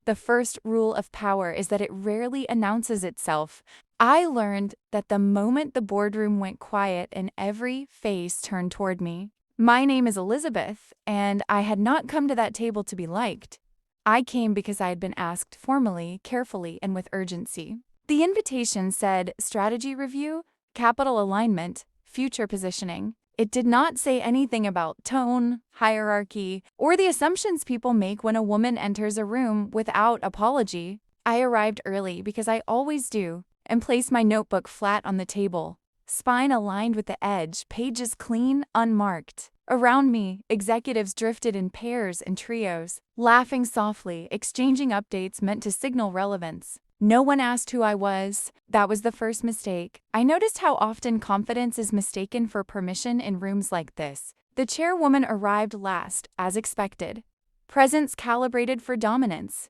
The first rule of power is that it rarely announces itself. I learned that the moment the boardroom went quiet and every face turned toward me. My name is Elizabeth, and I had not come to that table to be liked. I came because I had been asked formally, carefully, and with urgency. The invitation said strategy review, capital alignment, future positioning. It did not say anything about tone, hierarchy, or the assumptions people make when a woman enters a room without apology. I arrived early because I always do, and placed my notebook flat on the table, spine aligned with the edge, pages clean, unmarked. Around me, executives drifted in pairs and trios, laughing softly, exchanging updates meant to signal relevance. No one asked who I was. That was the first mistake. I noticed how often confidence is mistaken for permission in rooms like this. The chairwoman arrived last, as expected. Presence calibrated for dominance.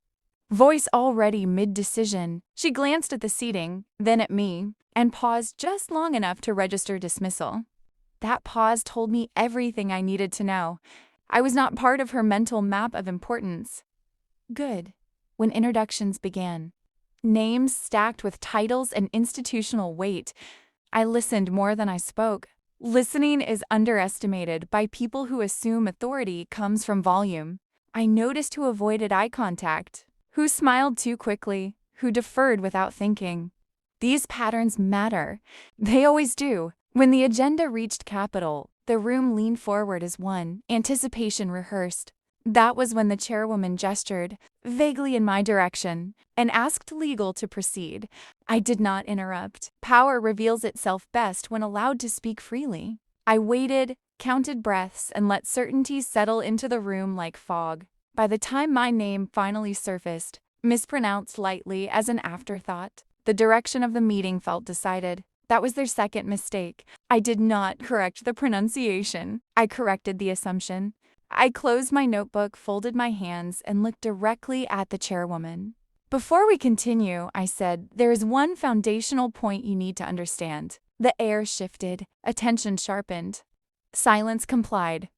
Voice already mid-decision. She glanced at the seating, then at me, and paused just long enough to register dismissal. That pause told me everything I needed to know. I was not part of her mental map of importance. Good. When introductions began. Names stacked with titles and institutional weight. I listened more than I spoke. Listening is underestimated by people who assume authority comes from volume. I noticed who avoided eye contact, who smiled too quickly, who deferred without thinking. These patterns matter. They always do. When the agenda reached Capitol, the room leaned forward as one, anticipation rehearsed. That was when the chairwoman gestured, vaguely in my direction, and asked legal to proceed. I did not interrupt. Power reveals itself best when allowed to speak freely. I waited, counted breaths, and let certainty settle into the room like fog. By the time my name finally surfaced, mispronounced lightly as an afterthought, the direction of the meeting felt decided. That was their second mistake. I did not correct the pronunciation. I corrected the assumption. I closed my notebook, folded my hands, and looked directly at the chairwoman. Before we continue, I said, there is one foundational point you need to understand. The air shifted, attention sharpened. Silence complied.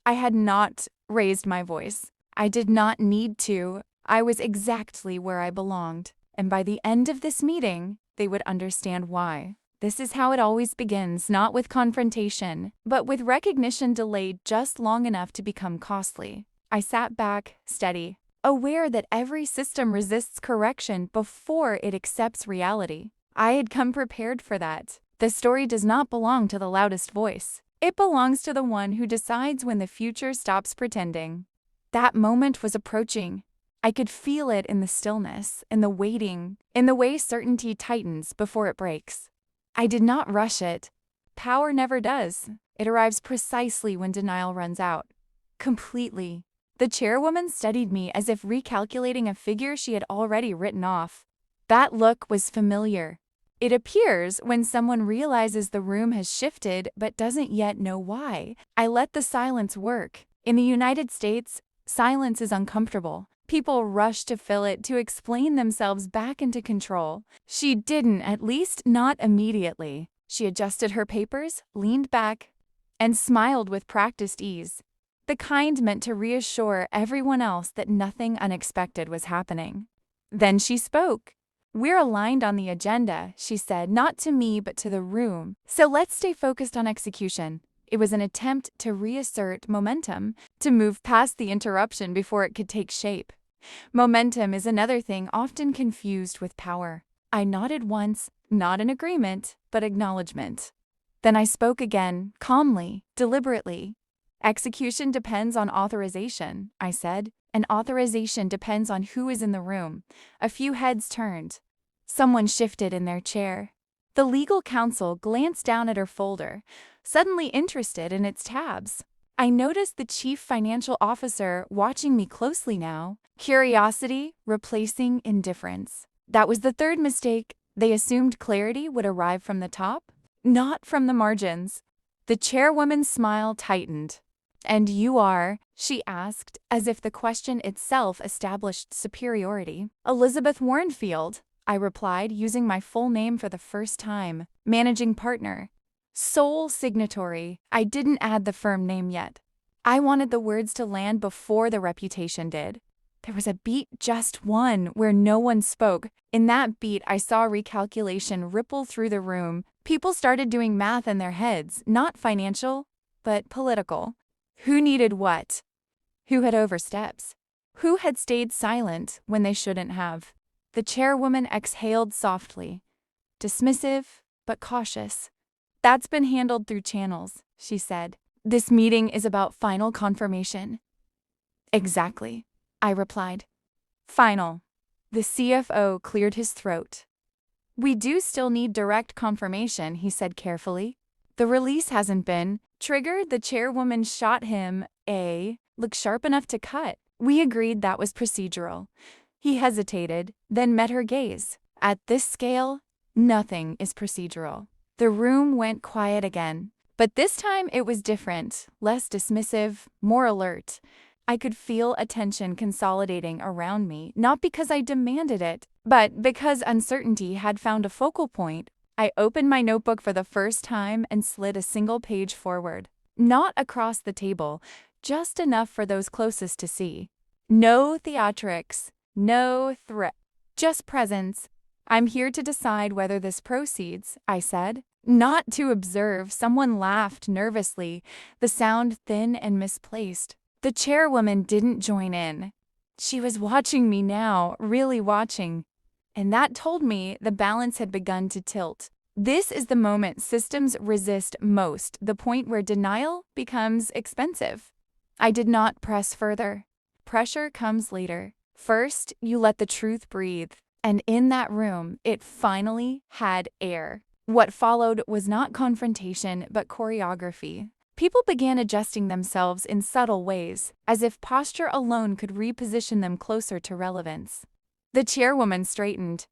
I had not raised my voice. I did not need to. I was exactly where I belonged, and by the end of this meeting, they would understand why. This is how it always begins, not with confrontation, but with recognition delayed just long enough to become costly. I sat back, steady, aware that every system resists correction before it accepts reality. I had come prepared for that. The story does not belong to the loudest voice. It belongs to the one who decides when the future stops pretending. That moment was approaching. I could feel it in the stillness, in the waiting, in the way certainty tightens before it breaks. I did not rush it. Power never does. It arrives precisely when denial runs out. Completely. The chairwoman studied me as if recalculating a figure she had already written off. That look was familiar. It appears when someone realizes the room has shifted but doesn't yet know why. I let the silence work. In the United States, silence is uncomfortable. People rush to fill it, to explain themselves back into control. She didn't, at least not immediately. She adjusted her papers, leaned back, and smiled with practiced ease. The kind meant to reassure everyone else that nothing unexpected was happening. Then she spoke. We're aligned on the agenda, she said, not to me but to the room. So let's stay focused on execution. It was an attempt to reassert momentum, to move past the interruption before it could take shape. Momentum is another thing often confused with power. I nodded once, not in agreement, but acknowledgement. Then I spoke again, calmly, deliberately. Execution depends on authorization, I said, and authorization depends on who is in the room. A few heads turned. Someone shifted in their chair. The legal counsel glanced down at her folder, suddenly interested in its tabs. I noticed the chief financial officer watching me closely now, curiosity replacing indifference. That was the third mistake. They assumed clarity would arrive from the top, not from the margins. The chairwoman's smile tightened. And you are, she asked, as if the question itself established superiority. Elizabeth Warrenfield, I replied, using my full name for the first time. Managing partner. Sole signatory. I didn't add the firm name yet. I wanted the words to land before the reputation did. There was a beat, just one, where no one spoke. In that beat, I saw recalculation ripple through the room. People started doing math in their heads, not financial, but political. Who needed what? Who had oversteps? Who had stayed silent when they shouldn't have? The chairwoman exhaled softly, dismissive but cautious. That's been handled through channels, she said. This meeting is about final confirmation. Exactly, I replied. Final. The CFO cleared his throat. We do still need direct confirmation, he said carefully. The release hasn't been triggered. The chairwoman shot him a look sharp enough to cut. We agreed that was procedural. He hesitated, then met her gaze. At this scale, nothing is procedural. The room went quiet again. But this time it was different, less dismissive, more alert. I could feel attention consolidating around me, not because I demanded it, but because uncertainty had found a focal point. I opened my notebook for the first time and slid a single page forward. Not across the table, just enough for those closest to see. No theatrics, no threat, just presence. I'm here to decide whether this proceeds, I said. Not to observe. Someone laughed nervously, the sound thin and misplaced. The chairwoman didn't join in. She was watching me now, really watching. And that told me the balance had begun to tilt. This is the moment systems resist most, the point where denial becomes expensive. I did not press further. Pressure comes later. First, you let the truth breathe. And in that room, it finally had air. What followed was not confrontation, but choreography. People began adjusting themselves in subtle ways, as if posture alone could reposition them closer to relevance. The chairwoman straightened,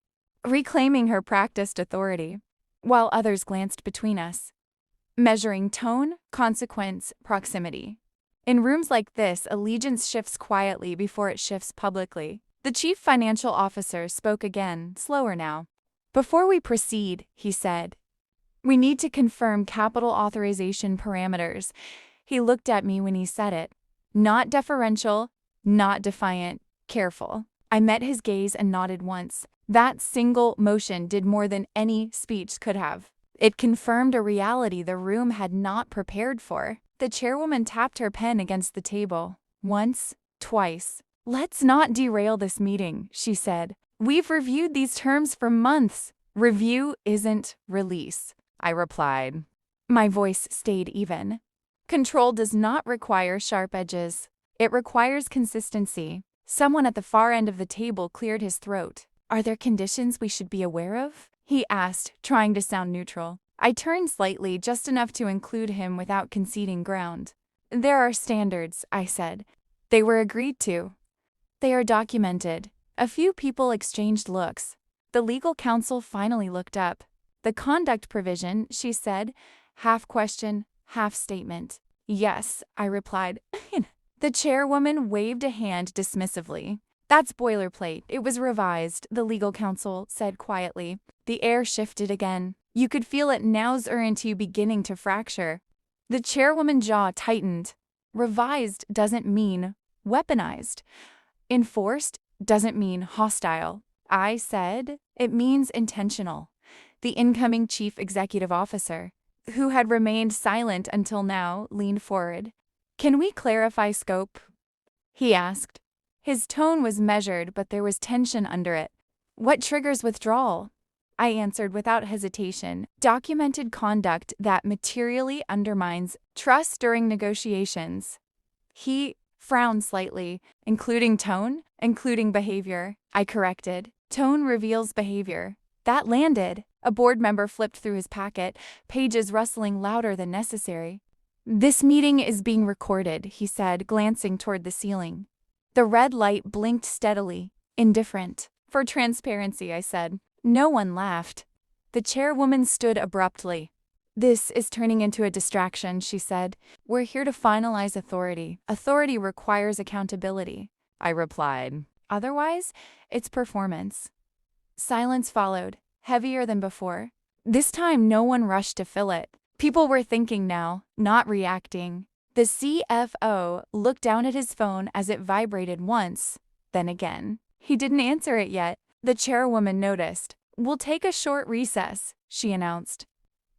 reclaiming her practiced authority, while others glanced between us, measuring tone, consequence, proximity. In rooms like this, allegiance shifts quietly before it shifts publicly. The chief financial officer spoke again, slower now. Before we proceed, he said, we need to confirm capital authorization parameters. He looked at me when he said it. Not deferential, not defiant, careful. I met his gaze and nodded once. That single motion did more than any speech could have. It confirmed a reality the room had not prepared for. The chairwoman tapped her pen against the table. Once, twice. Let's not derail this meeting, she said. We've reviewed these terms for months. Review isn't release, I replied. My voice stayed even. Control does not require sharp edges. It requires consistency. Someone at the far end of the table cleared his throat. Are there conditions we should be aware of? He asked, trying to sound neutral. I turned slightly, just enough to include him without conceding ground. There are standards, I said. They were agreed to. They are documented. A few people exchanged looks. The legal counsel finally looked up. The conduct provision, she said, half question, half statement. Yes, I replied. The chairwoman waved a hand dismissively. That's boilerplate. It was revised, the legal counsel said quietly. The air shifted again. You could feel it now's into beginning to fracture. The chairwoman's jaw tightened. Revised doesn't mean weaponized. Enforced doesn't mean hostile. I said it means intentional. The incoming chief executive officer, who had remained silent until now, leaned forward. Can we clarify scope? He asked. His tone was measured, but there was tension under it. What triggers withdrawal? I answered without hesitation. Documented conduct that materially undermines trust during negotiations. He frowned slightly. Including tone? Including behavior, I corrected. Tone reveals behavior. That landed. A board member flipped through his packet, pages rustling louder than necessary. This meeting is being recorded, he said, glancing toward the ceiling. The red light blinked steadily, indifferent. For transparency, I said. No one laughed. The chairwoman stood abruptly. This is turning into a distraction, she said. We're here to finalize authority. Authority requires accountability, I replied. Otherwise, it's performance. Silence followed, heavier than before. This time, no one rushed to fill it. People were thinking now, not reacting. The CFO looked down at his phone as it vibrated once, then again. He didn't answer it yet. The chairwoman noticed. "We'll take a short recess," she announced.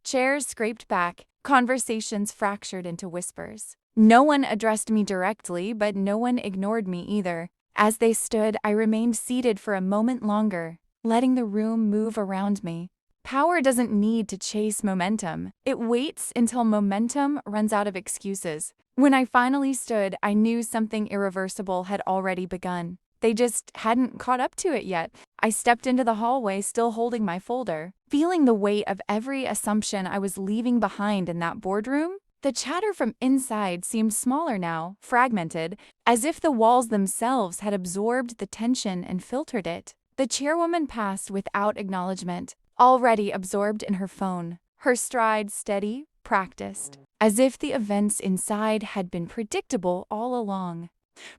Chairs scraped back, conversations fractured into whispers. No one addressed me directly, but no one ignored me either. As they stood, I remained seated for a moment longer, letting the room move around me. Power doesn't need to chase momentum. It waits until momentum runs out of excuses. When I finally stood, I knew something irreversible had already begun. They just hadn't caught up to it yet. I stepped into the hallway, still holding my folder, feeling the weight of every assumption I was leaving behind in that boardroom. The chatter from inside seemed smaller now, fragmented, as if the walls themselves had absorbed the tension and filtered it. The chairwoman passed without acknowledgement, already absorbed in her phone, her stride steady, practiced, as if the events inside had been predictable all along.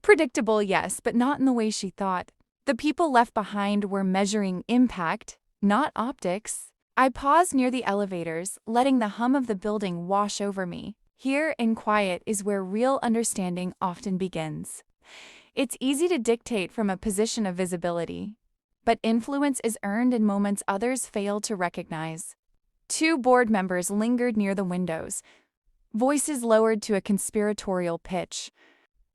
Predictable, yes, but not in the way she thought. The people left behind were measuring impact, not optics. I paused near the elevators, letting the hum of the building wash over me. Here, in quiet, is where real understanding often begins. It's easy to dictate from a position of visibility, but influence is earned in moments others fail to recognize. 2 board members lingered near the windows, voices lowered to a conspiratorial pitch.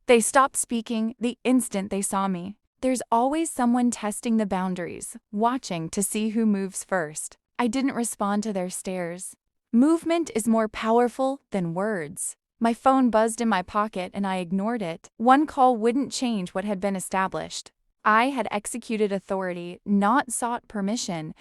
They stopped speaking the instant they saw me. There's always someone testing the boundaries, watching to see who moves first. I didn't respond to their stares. Movement is more powerful than words. My phone buzzed in my pocket and I ignored it. One call wouldn't change what had been established. I had executed authority, not sought permission.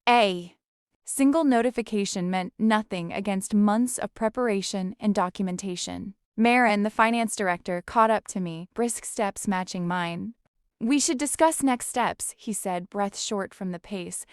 A single notification meant nothing against months of preparation and documentation. Marin, the finance director, caught up to me, brisk steps matching mine. "We should discuss next steps," he said, breath short from the pace.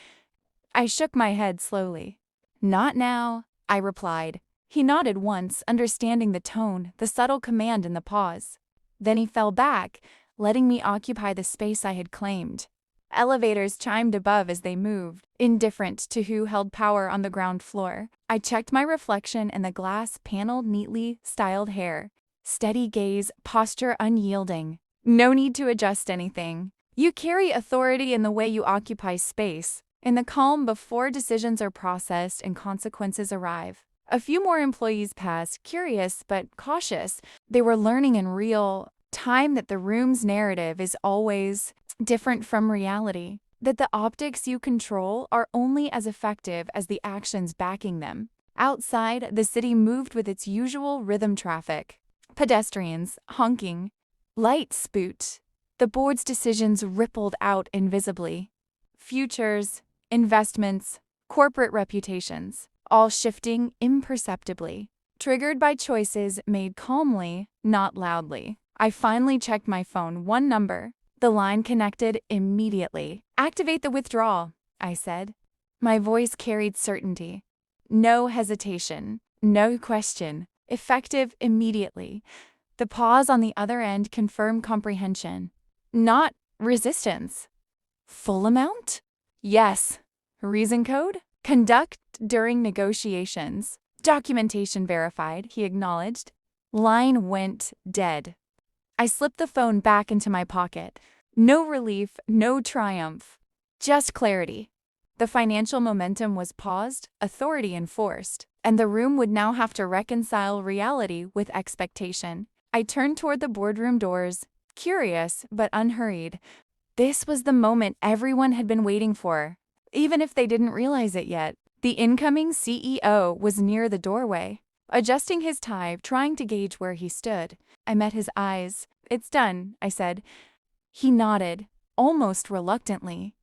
I shook my head slowly. "Not now," I replied. He nodded once, understanding the tone, the subtle command in the pause. Then he fell back, letting me occupy the space I had claimed. Elevators chimed above as they moved, indifferent to who held power on the ground floor. I checked my reflection in the glass-paneled, neatly styled hair. Steady gaze, posture unyielding. No need to adjust anything. You carry authority in the way you occupy space, in the calm before decisions are processed and consequences arrive. A few more employees passed, curious but cautious. They were learning in real time that the room's narrative is always different from reality, that the optics you control are only as effective as the actions backing them. Outside, the city moved with its usual rhythm traffic. Pedestrians, honking. Lights spoot. The board's decisions rippled out invisibly. Futures, investments, corporate reputations, all shifting imperceptibly. Triggered by choices made calmly, not loudly. I finally checked my phone, one number. The line connected immediately. "Activate the withdrawal," I said. My voice carried certainty. No hesitation, no question. Effective immediately. The pause on the other end confirmed comprehension. Not resistance. Full amount? Yes. Reason code? Conduct during negotiations. Documentation verified, he acknowledged. Line went dead. I slipped the phone back into my pocket. No relief, no triumph. Just clarity. The financial momentum was paused, authority enforced, and the room would now have to reconcile reality with expectation. I turned toward the boardroom doors, curious but unhurried. This was the moment everyone had been waiting for, even if they didn't realize it yet. The incoming CEO was near the doorway, adjusting his tie, trying to gauge where he stood. I met his eyes. "It's done," I said. He nodded, almost reluctantly.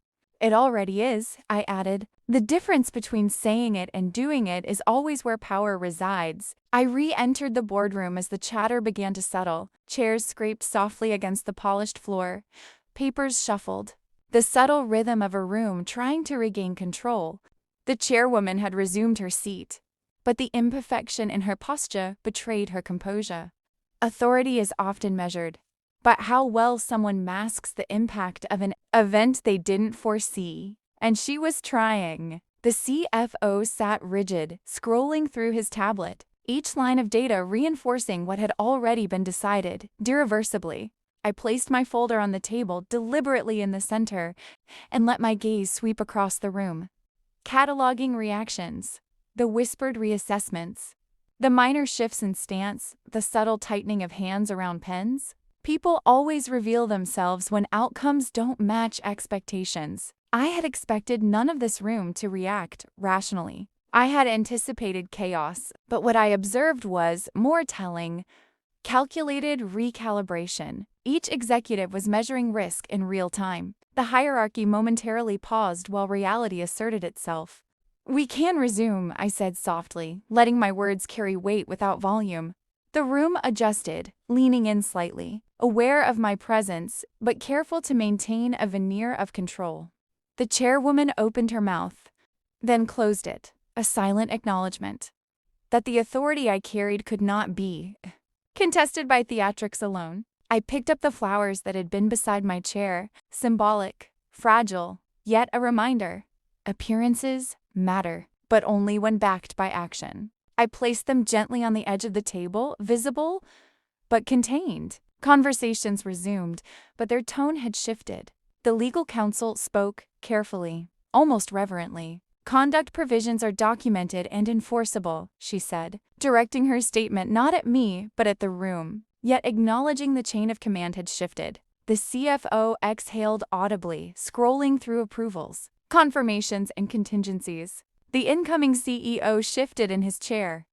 "It already is," I added. The difference between saying it and doing it is always where power resides. I re-entered the boardroom as the chatter began to settle. Chairs scraped softly against the polished floor. Papers shuffled. The subtle rhythm of a room trying to regain control. The chairwoman had resumed her seat, but the imperfection in her posture betrayed her composure. Authority is often measured, but how well someone masks the impact of an event they didn't foresee. And she was trying. The CFO sat rigid, scrolling through his tablet, each line of data reinforcing what had already been decided, irreversibly. I placed my folder on the table deliberately in the center and let my gaze sweep across the room. Cataloging reactions, the whispered reassessments, the minor shifts in stance, the subtle tightening of hands around pens. People always reveal themselves when outcomes don't match expectations. I had expected none of this room to react rationally. I had anticipated chaos, but what I observed was, more telling, calculated recalibration. Each executive was measuring risk in real time. The hierarchy momentarily paused while reality asserted itself. "We can resume," I said softly, letting my words carry weight without volume. The room adjusted, leaning in slightly, aware of my presence, but careful to maintain a veneer of control. The chairwoman opened her mouth, then closed it, a silent acknowledgement that the authority I carried could not be contested by theatrics alone. I picked up the flowers that had been beside my chair, symbolic, fragile, yet a reminder. Appearances matter, but only when backed by action. I placed them gently on the edge of the table, visible but contained. Conversations resumed, but their tone had shifted. The legal counsel spoke carefully, almost reverently. "Conduct provisions are documented and enforceable," she said, directing her statement not at me but at the room, yet acknowledging the chain of command had shifted. The CFO exhaled audibly, scrolling through approvals, confirmations, and contingencies. The incoming CEO shifted in his chair,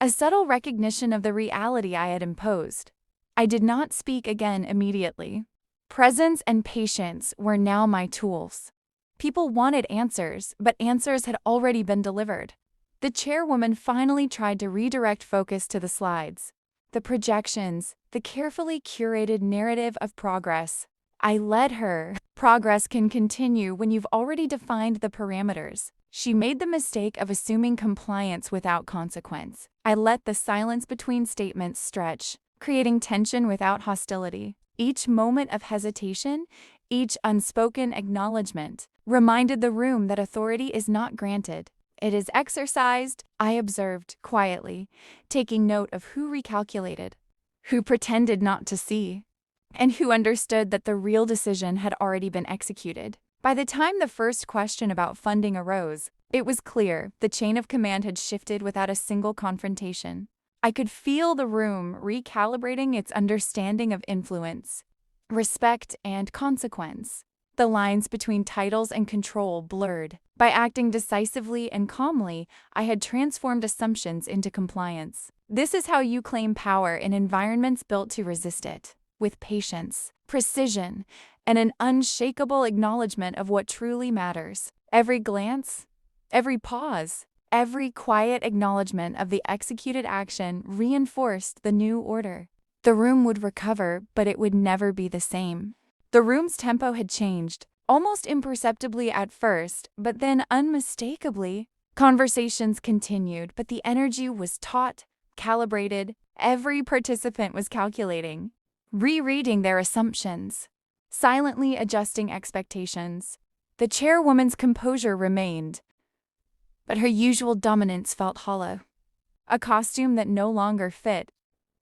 a subtle recognition of the reality I had imposed. I did not speak again immediately. Presence and patience were now my tools. People wanted answers, but answers had already been delivered. The chairwoman finally tried to redirect focus to the slides, the projections, the carefully curated narrative of progress. I led her. "Progress can continue when you've already defined the parameters." She made the mistake of assuming compliance without consequence. I let the silence between statements stretch, creating tension without hostility. Each moment of hesitation, each unspoken acknowledgement, reminded the room that authority is not granted. It is exercised, I observed quietly, taking note of who recalculated, who pretended not to see, and who understood that the real decision had already been executed. By the time the first question about funding arose, it was clear the chain of command had shifted without a single confrontation. I could feel the room recalibrating its understanding of influence, respect, and consequence. The lines between titles and control blurred. By acting decisively and calmly, I had transformed assumptions into compliance. This is how you claim power in environments built to resist it, with patience, precision, and an unshakable acknowledgement of what truly matters. Every glance, every pause, every quiet acknowledgement of the executed action reinforced the new order. The room would recover, but it would never be the same. The room's tempo had changed, almost imperceptibly at first, but then unmistakably. Conversations continued, but the energy was taut, calibrated. Every participant was calculating, rereading their assumptions, silently adjusting expectations. The chairwoman's composure remained, but her usual dominance felt hollow, a costume that no longer fit.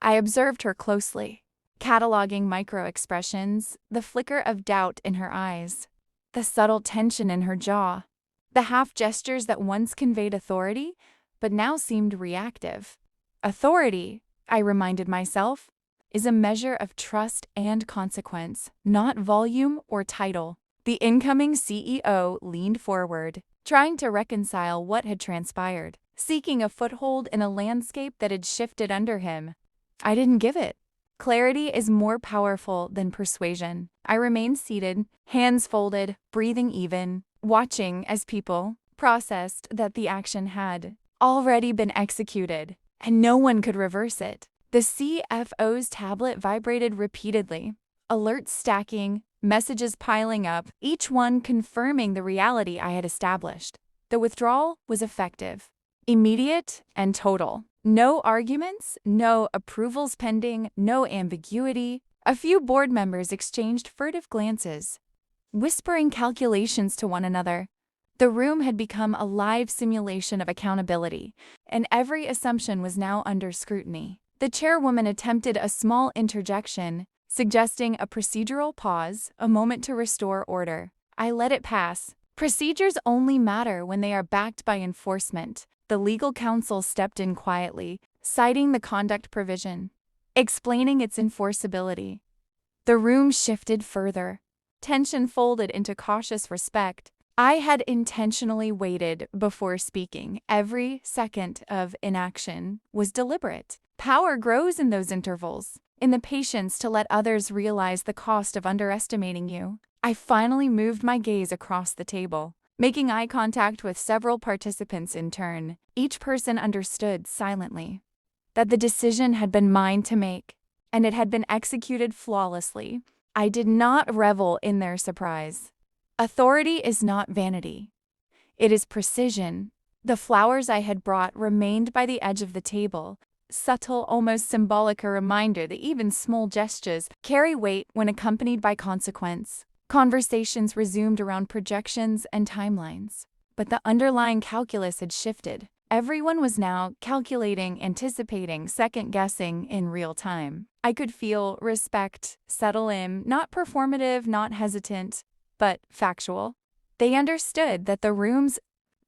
I observed her closely, cataloging micro-expressions, the flicker of doubt in her eyes, the subtle tension in her jaw, the half-gestures that once conveyed authority, but now seemed reactive. Authority, I reminded myself, is a measure of trust and consequence, not volume or title. The incoming CEO leaned forward, trying to reconcile what had transpired, seeking a foothold in a landscape that had shifted under him. I didn't give it. Clarity is more powerful than persuasion. I remained seated, hands folded, breathing even, watching as people processed that the action had already been executed, and no one could reverse it. The CFO's tablet vibrated repeatedly, alerts stacking, messages piling up, each one confirming the reality I had established. The withdrawal was effective, immediate, and total. No arguments, no approvals pending, no ambiguity. A few board members exchanged furtive glances, whispering calculations to one another. The room had become a live simulation of accountability, and every assumption was now under scrutiny. The chairwoman attempted a small interjection, suggesting a procedural pause, a moment to restore order. I let it pass. Procedures only matter when they are backed by enforcement. The legal counsel stepped in quietly, citing the conduct provision, explaining its enforceability. The room shifted further. Tension folded into cautious respect. I had intentionally waited before speaking. Every second of inaction was deliberate. Power grows in those intervals, in the patience to let others realize the cost of underestimating you. I finally moved my gaze across the table, making eye contact with several participants in turn. Each person understood silently that the decision had been mine to make, and it had been executed flawlessly. I did not revel in their surprise. Authority is not vanity. It is precision. The flowers I had brought remained by the edge of the table, subtle, almost symbolic, a reminder that even small gestures carry weight when accompanied by consequence. Conversations resumed around projections and timelines, but the underlying calculus had shifted. Everyone was now calculating, anticipating, second-guessing in real time. I could feel respect settle in, not performative, not hesitant, but factual. They understood that the room's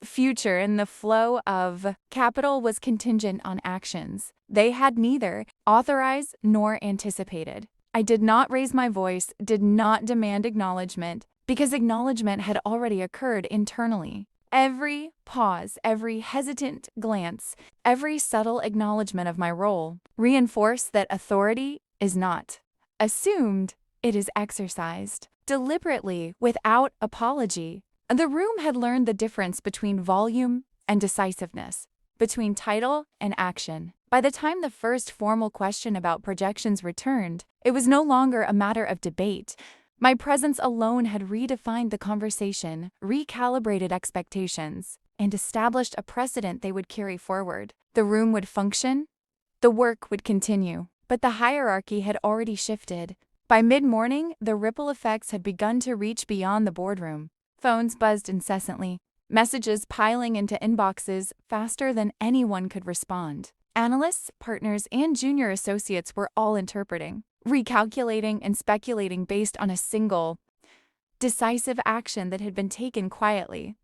future and the flow of capital was contingent on actions they had neither authorized nor anticipated. I did not raise my voice, did not demand acknowledgement, because acknowledgement had already occurred internally. Every pause, every hesitant glance, every subtle acknowledgement of my role reinforced that authority is not assumed, it is exercised deliberately, without apology. The room had learned the difference between volume and decisiveness, between title and action. By the time the first formal question about projections returned, it was no longer a matter of debate. My presence alone had redefined the conversation, recalibrated expectations, and established a precedent they would carry forward. The room would function, the work would continue, but the hierarchy had already shifted. By mid-morning, the ripple effects had begun to reach beyond the boardroom. Phones buzzed incessantly, messages piling into inboxes faster than anyone could respond. Analysts, partners, and junior associates were all interpreting, recalculating, and speculating based on a single, decisive action that had been taken quietly,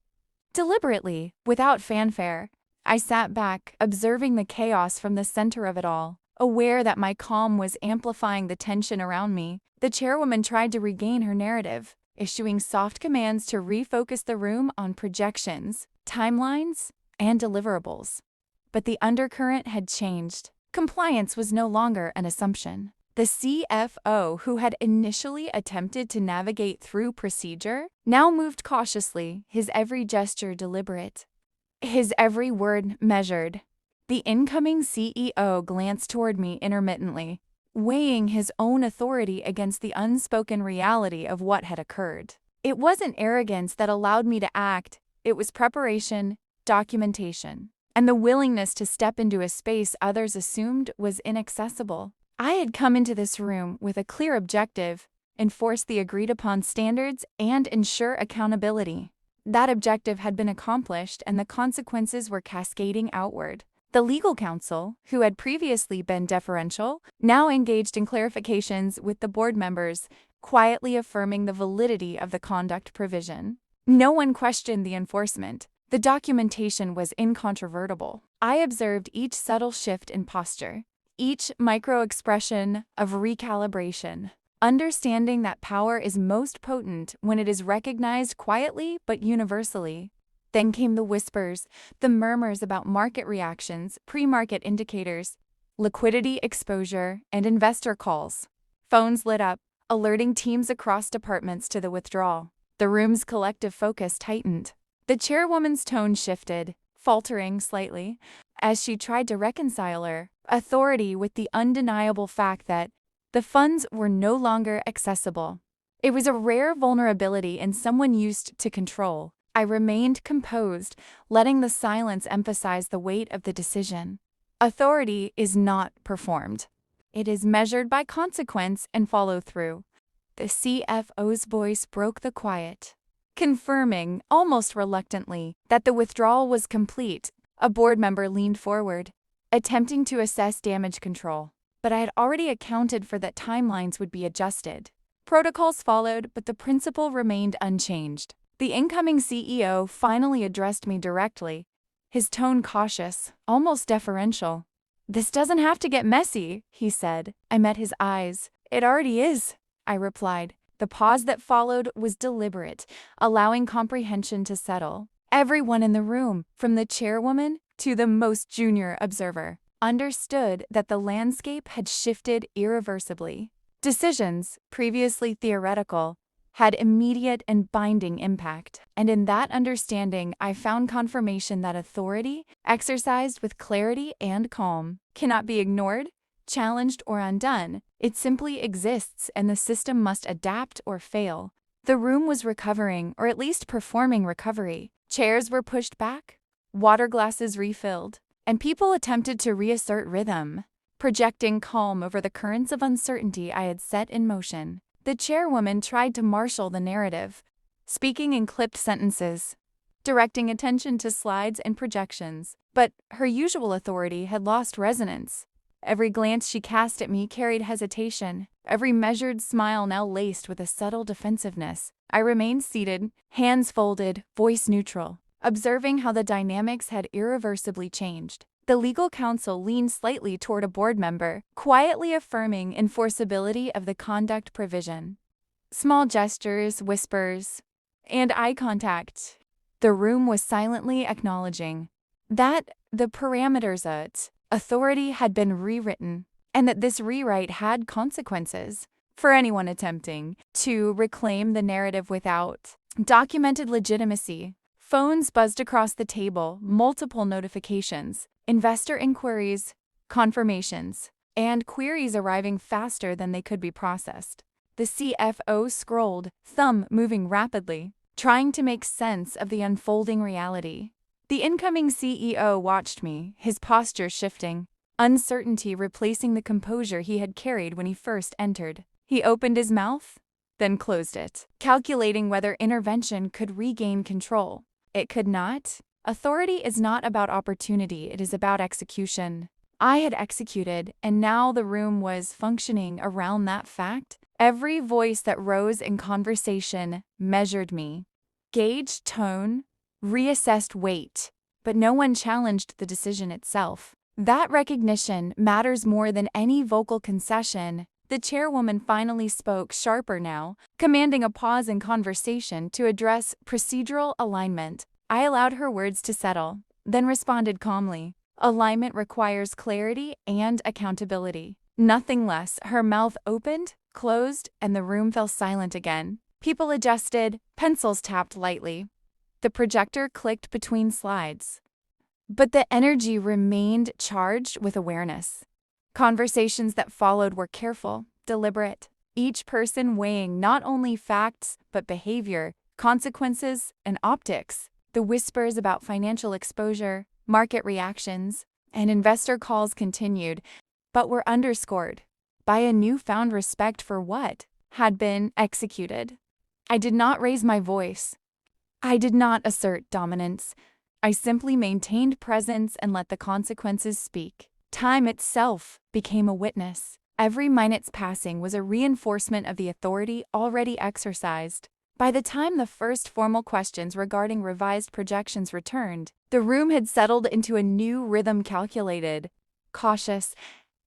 deliberately, without fanfare. I sat back, observing the chaos from the center of it all. Aware that my calm was amplifying the tension around me, the chairwoman tried to regain her narrative, issuing soft commands to refocus the room on projections, timelines, and deliverables. But the undercurrent had changed. Compliance was no longer an assumption. The CFO, who had initially attempted to navigate through procedure, now moved cautiously, his every gesture deliberate, his every word measured. The incoming CEO glanced toward me intermittently, weighing his own authority against the unspoken reality of what had occurred. It wasn't arrogance that allowed me to act, it was preparation, documentation, and the willingness to step into a space others assumed was inaccessible. I had come into this room with a clear objective: enforce the agreed-upon standards and ensure accountability. That objective had been accomplished, and the consequences were cascading outward. The legal counsel, who had previously been deferential, now engaged in clarifications with the board members, quietly affirming the validity of the conduct provision. No one questioned the enforcement. The documentation was incontrovertible. I observed each subtle shift in posture, each micro-expression of recalibration, understanding that power is most potent when it is recognized quietly but universally. Then came the whispers, the murmurs about market reactions, pre-market indicators, liquidity exposure, and investor calls. Phones lit up, alerting teams across departments to the withdrawal. The room's collective focus tightened. The chairwoman's tone shifted, faltering slightly, as she tried to reconcile her authority with the undeniable fact that the funds were no longer accessible. It was a rare vulnerability in someone used to control. I remained composed, letting the silence emphasize the weight of the decision. Authority is not performed. It is measured by consequence and follow-through. The CFO's voice broke the quiet, confirming, almost reluctantly, that the withdrawal was complete. A board member leaned forward, attempting to assess damage control. but I had already accounted for that timelines would be adjusted. Protocols followed, but the principle remained unchanged. The incoming CEO finally addressed me directly, his tone cautious, almost deferential. "This doesn't have to get messy," he said. I met his eyes. "It already is," I replied. The pause that followed was deliberate, allowing comprehension to settle. Everyone in the room, from the chairwoman to the most junior observer, understood that the landscape had shifted irreversibly. Decisions, previously theoretical, had immediate and binding impact, and in that understanding I found confirmation that authority, exercised with clarity and calm, cannot be ignored, challenged, or undone. It simply exists, and the system must adapt or fail. The room was recovering, or at least performing recovery. Chairs were pushed back, water glasses refilled, and people attempted to reassert rhythm, projecting calm over the currents of uncertainty I had set in motion. The chairwoman tried to marshal the narrative, speaking in clipped sentences, directing attention to slides and projections, but her usual authority had lost resonance. Every glance she cast at me carried hesitation, every measured smile now laced with a subtle defensiveness. I remained seated, hands folded, voice neutral, observing how the dynamics had irreversibly changed. The legal counsel leaned slightly toward a board member, quietly affirming enforceability of the conduct provision. Small gestures, whispers, and eye contact. The room was silently acknowledging that the parameters of authority had been rewritten, and that this rewrite had consequences for anyone attempting to reclaim the narrative without documented legitimacy. Phones buzzed across the table, multiple notifications, investor inquiries, confirmations, and queries arriving faster than they could be processed. The CFO scrolled, thumb moving rapidly, trying to make sense of the unfolding reality. The incoming CEO watched me, his posture shifting, uncertainty replacing the composure he had carried when he first entered. He opened his mouth, then closed it, calculating whether intervention could regain control. It could not. Authority is not about opportunity, it is about execution. I had executed, and now the room was functioning around that fact. Every voice that rose in conversation measured me, gauged tone, reassessed weight, but no one challenged the decision itself. That recognition matters more than any vocal concession. The chairwoman finally spoke, sharper now, commanding a pause in conversation to address procedural alignment. I allowed her words to settle, then responded calmly. Alignment requires clarity and accountability. Nothing less. Her mouth opened, closed, and the room fell silent again. People adjusted, pencils tapped lightly. The projector clicked between slides. But the energy remained charged with awareness. Conversations that followed were careful, deliberate, each person weighing not only facts but behavior, consequences, and optics. The whispers about financial exposure, market reactions, and investor calls continued, but were underscored by a newfound respect for what had been executed. I did not raise my voice. I did not assert dominance. I simply maintained presence and let the consequences speak. Time itself became a witness. Every minute's passing was a reinforcement of the authority already exercised. By the time the first formal questions regarding revised projections returned, the room had settled into a new rhythm, calculated, cautious,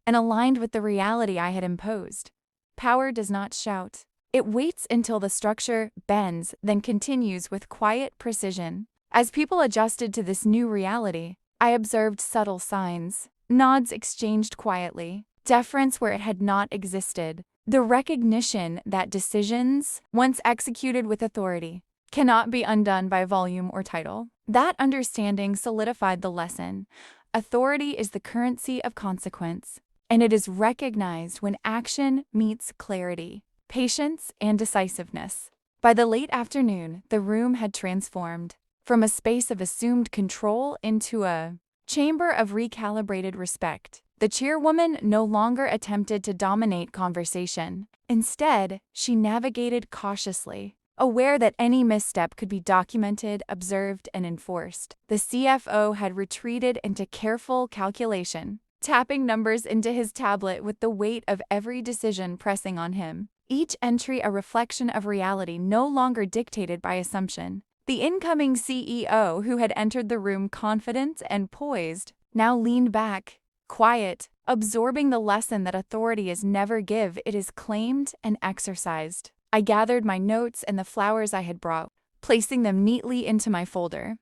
and aligned with the reality I had imposed. Power does not shout. It waits until the structure bends, then continues with quiet precision. As people adjusted to this new reality, I observed subtle signs. Nods exchanged quietly, deference where it had not existed, the recognition that decisions, once executed with authority, cannot be undone by volume or title. That understanding solidified the lesson. Authority is the currency of consequence, and it is recognized when action meets clarity, patience, and decisiveness. By the late afternoon, the room had transformed from a space of assumed control into a chamber of recalibrated respect. The chairwoman no longer attempted to dominate conversation. Instead, she navigated cautiously, aware that any misstep could be documented, observed, and enforced. The CFO had retreated into careful calculation, tapping numbers into his tablet with the weight of every decision pressing on him. Each entry a reflection of reality no longer dictated by assumption. The incoming CEO, who had entered the room confident and poised, now leaned back, quiet, absorbing the lesson that authority is never give, it is claimed and exercised. I gathered my notes and the flowers I had brought, placing them neatly into my folder.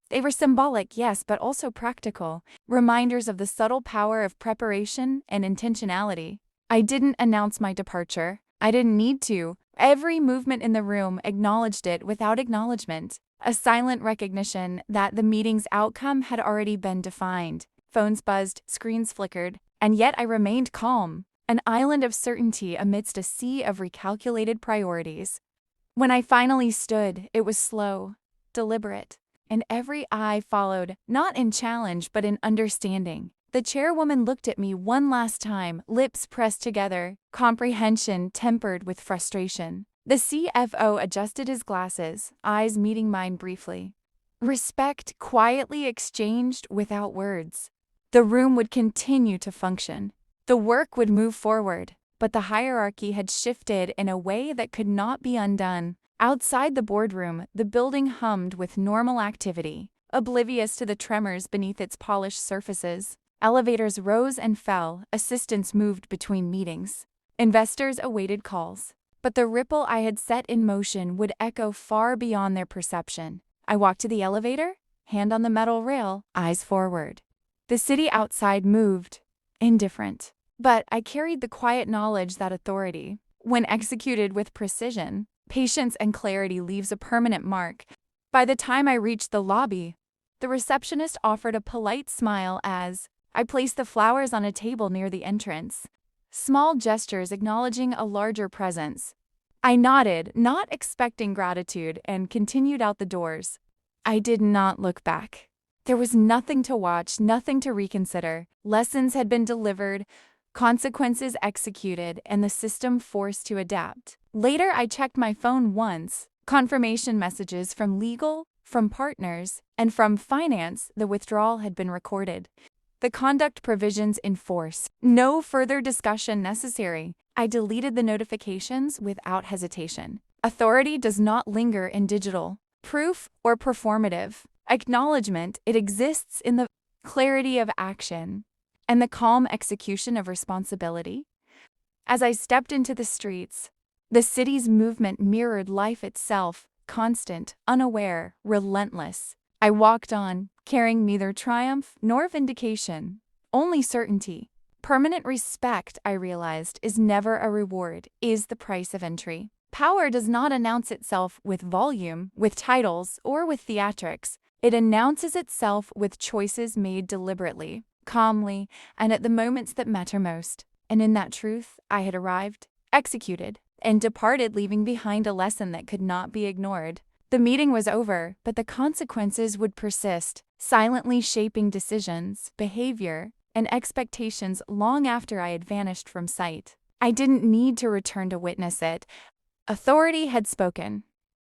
They were symbolic, yes, but also practical, reminders of the subtle power of preparation and intentionality. I didn't announce my departure. I didn't need to. Every movement in the room acknowledged it without acknowledgement, a silent recognition that the meeting's outcome had already been defined. Phones buzzed, screens flickered, and yet I remained calm, an island of certainty amidst a sea of recalculated priorities. When I finally stood, it was slow, deliberate, and every eye followed, not in challenge but in understanding. The chairwoman looked at me one last time, lips pressed together, comprehension tempered with frustration. The CFO adjusted his glasses, eyes meeting mine briefly. Respect quietly exchanged without words. The room would continue to function. The work would move forward, but the hierarchy had shifted in a way that could not be undone. Outside the boardroom, the building hummed with normal activity, oblivious to the tremors beneath its polished surfaces. Elevators rose and fell, assistants moved between meetings. Investors awaited calls. But the ripple I had set in motion would echo far beyond their perception. I walked to the elevator, hand on the metal rail, eyes forward. The city outside moved, indifferent. But I carried the quiet knowledge that authority, when executed with precision, patience and clarity, leaves a permanent mark. By the time I reached the lobby, the receptionist offered a polite smile as I placed the flowers on a table near the entrance, small gestures acknowledging a larger presence. I nodded, not expecting gratitude, and continued out the doors. I did not look back. There was nothing to watch, nothing to reconsider. Lessons had been delivered, consequences executed, and the system forced to adapt. Later, I checked my phone once. Confirmation messages from legal, from partners, and from finance. The withdrawal had been recorded. The conduct provisions in force. No further discussion necessary. I deleted the notifications without hesitation. Authority does not linger in digital proof or performative acknowledgement. It exists in the clarity of action and the calm execution of responsibility. As I stepped into the streets, the city's movement mirrored life itself, constant, unaware, relentless. I walked on, carrying neither triumph nor vindication, only certainty. Permanent respect, I realized, is never a reward, is the price of entry. Power does not announce itself with volume, with titles, or with theatrics. It announces itself with choices made deliberately, calmly, and at the moments that matter most. And in that truth, I had arrived, executed, and departed, leaving behind a lesson that could not be ignored. The meeting was over, but the consequences would persist, silently shaping decisions, behavior, and expectations long after I had vanished from sight. I didn't need to return to witness it. Authority had spoken.